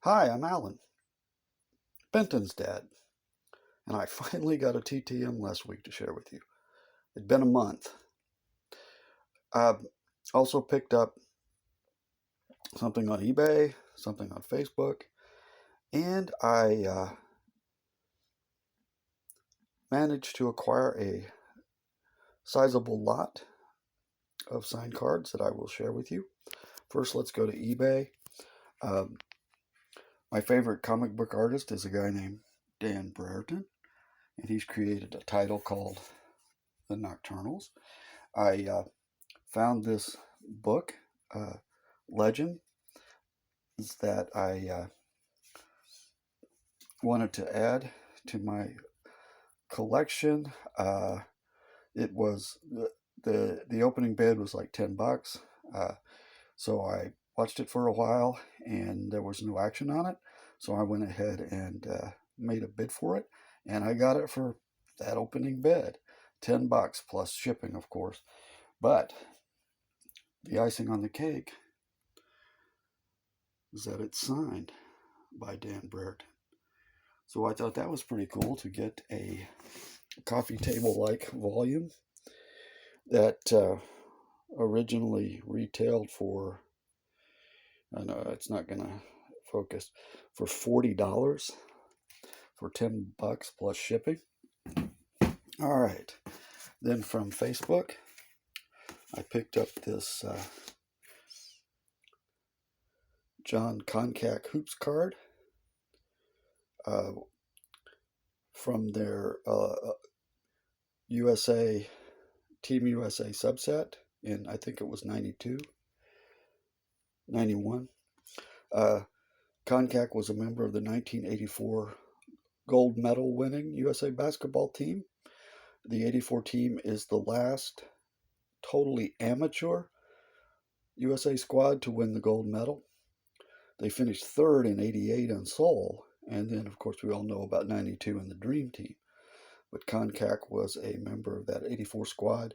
Hi, I'm Alan, Benton's dad, and I finally got a TTM last week to share with you. It'd been a month. I also picked up something on eBay, something on Facebook, and I managed to acquire a sizable lot of signed cards that I will share with you. First, let's go to eBay. Um, my favorite comic book artist is a guy named Dan Brereton, and he's created a title called The Nocturnals. I found this book, uh, Legend, that I wanted to add to my collection. It was the opening bid was like $10, so I watched it for a while, and there was no action on it. So I went ahead and made a bid for it, and I got it for that opening bid, $10 plus shipping, of course. But the icing on the cake is that it's signed by Dan Brereton. So I thought that was pretty cool to get a coffee table like volume that originally retailed for, I know it's not going to focus, for $40 for $10 plus shipping. All right. Then from Facebook, I picked up this John Concac Hoops card uh, from their USA Team USA subset in, I think it was 92, 91. Concac was a member of the 1984 gold medal winning USA basketball team. The 84 team is the last totally amateur USA squad to win the gold medal. They finished third in 88 in Seoul, and then, of course, we all know about 92 and the Dream Team. But Concac was a member of that 84 squad,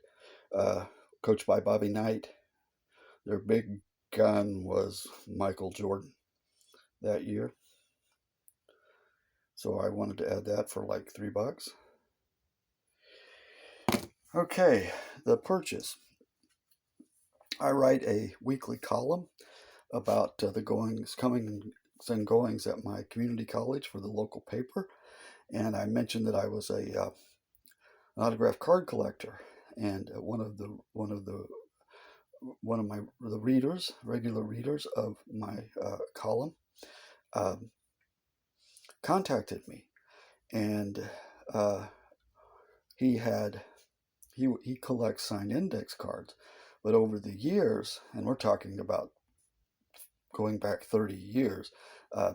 coached by Bobby Knight. Their big gun was Michael Jordan that year. So I wanted to add that for like $3. Okay, the purchase. I write a weekly column about the goings, comings, and goings at my community college for the local paper, and I mentioned that I was an autographed card collector, and one of my the readers, regular readers of my column, um, contacted me, and uh, he had he collects signed index cards, but over the years, and we're talking about going back 30 years, uh,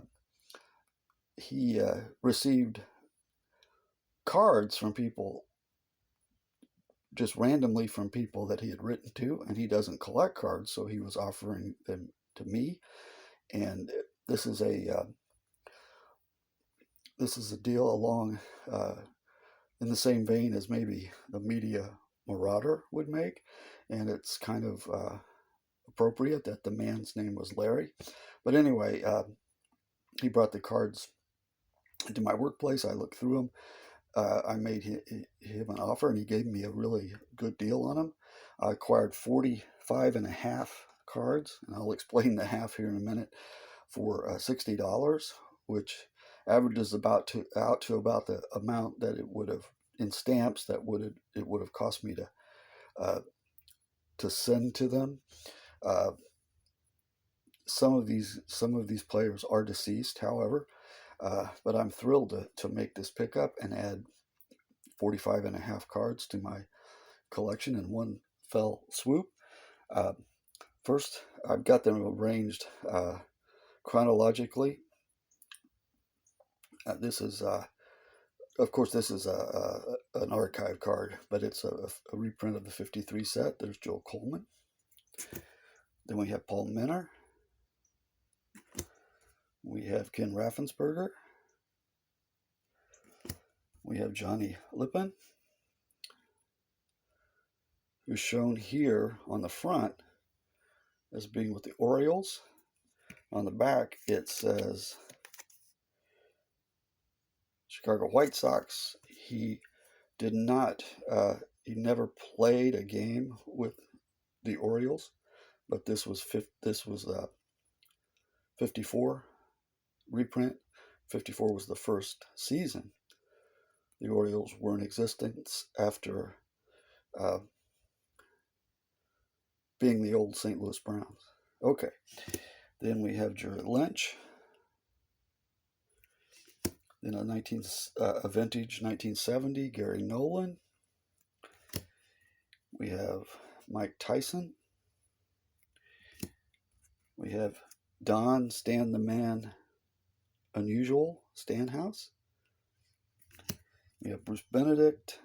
he received cards from people, just randomly from people that he had written to, and he doesn't collect cards, so he was offering them to me. And this is a deal along in the same vein as maybe the Media Marauder would make, and it's kind of appropriate that the man's name was Larry. But anyway, he brought the cards into my workplace. I looked through them. I made him an offer, and he gave me a really good deal on them. I acquired 45 and a half cards, and I'll explain the half here in a minute, for $60, which averages out to about the amount that it would have in stamps that it would have cost me to send to them. Uh, some of these players are deceased, however, but I'm thrilled to make this pickup and add 45 and a half cards to my collection in one fell swoop. First, I've got them arranged chronologically. This is, of course, this is an archive card, but it's a reprint of the 53 set. There's Joe Coleman. Then we have Paul Minner. We have Ken Raffensperger. We have Johnny Lippin, who's shown here on the front as being with the Orioles. On the back, it says Chicago White Sox. He did not, he never played a game with the Orioles, but this was 54 reprint. 54 was the first season the Orioles were in existence after being the old St. Louis Browns. Okay, then we have Jerry Lynch. Then a vintage 1970 Gary Nolan. We have Mike Tyson. We have Don Stan the Man Unusual Stanhouse. We have Bruce Benedict.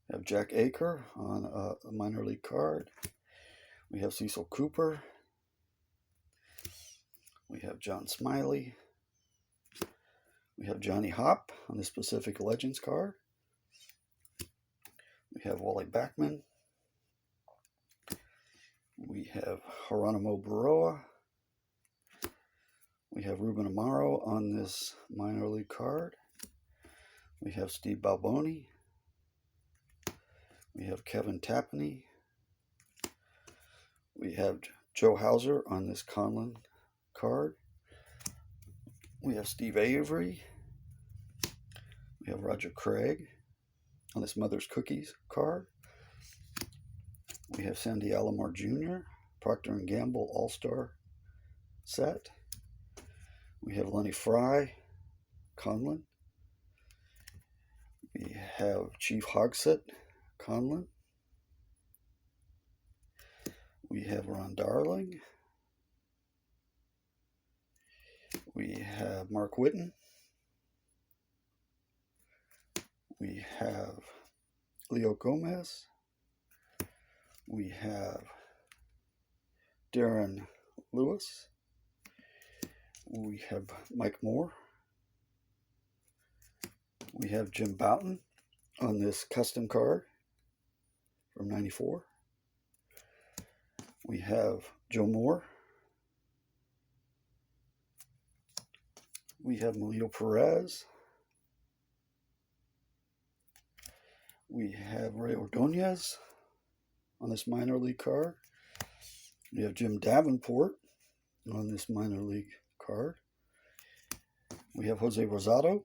We have Jack Aker on a minor league card. We have Cecil Cooper. We have John Smiley. We have Johnny Hopp on the Pacific Legends card. We have Wally Backman. We have Geronimo Baroa. We have Ruben Amaro on this minor league card. We have Steve Balboni. We have Kevin Tapani. We have Joe Hauser on this Conlon card. We have Steve Avery. We have Roger Craig on this Mother's Cookies card. We have Sandy Alomar Jr., Procter & Gamble All-Star set. We have Lenny Fry, Conlon. We have Chief Hogsett, Conlon. We have Ron Darling. We have Mark Whitten. We have Leo Gomez. We have Darren Lewis. We have Mike Moore. We have Jim Bouton on this custom card from '94. We have Joe Moore. We have Melito Perez. We have Ray Ordonez on this minor league card. We have Jim Davenport on this minor league card. We have Jose Rosado.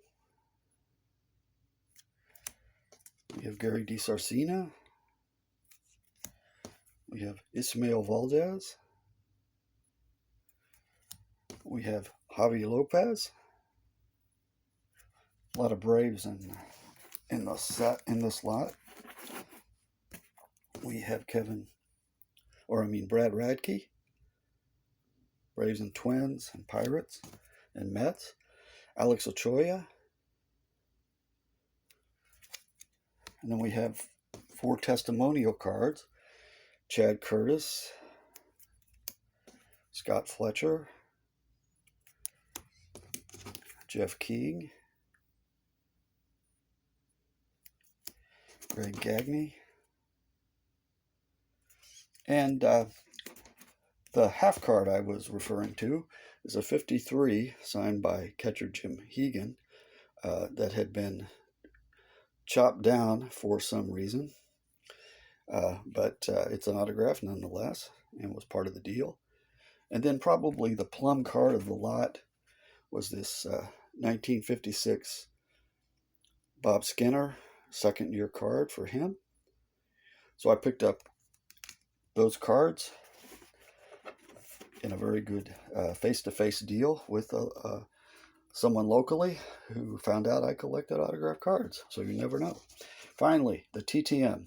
We have Gary DiSarcina. We have Ismael Valdez. We have Javi Lopez. A lot of Braves in this lot. We have Brad Radke. Braves and Twins and Pirates and Mets. Alex Ochoa. And then we have 4 testimonial cards. Chad Curtis, Scott Fletcher, Jeff King, Greg Gagne, and the half card I was referring to is a 53 signed by catcher Jim Hegan that had been chopped down for some reason. But it's an autograph nonetheless and was part of the deal. And then probably the plum card of the lot was this 1956 Bob Skinner second year card for him. So I picked up those cards in a very good face-to-face deal with someone locally who found out I collected autograph cards. So you never know. Finally, the TTM.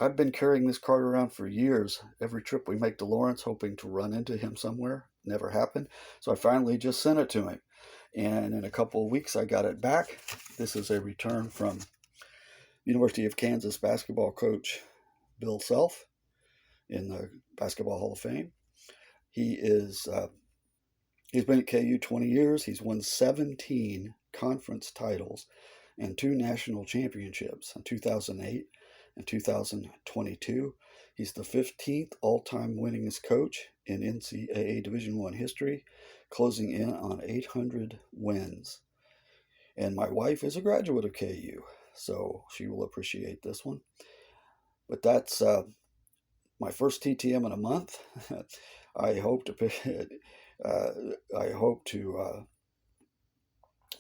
I've been carrying this card around for years. Every trip we make to Lawrence, hoping to run into him somewhere. Never happened. So I finally just sent it to him. And in a couple of weeks, I got it back. This is a return from University of Kansas basketball coach Bill Self in the Basketball Hall of Fame. He's been at KU 20 years. He's won 17 conference titles and 2 national championships in 2008 and 2022. He's the 15th all-time winningest coach in NCAA Division I history, closing in on 800 wins. And my wife is a graduate of KU, so she will appreciate this one. But that's my first TTM in a month. I hope to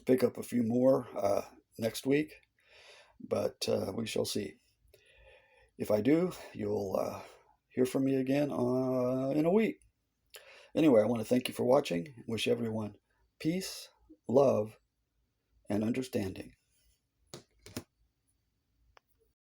pick up a few more next week, but we shall see. If I do, you'll hear from me again in a week. Anyway, I want to thank you for watching. Wish everyone peace, love, and understanding.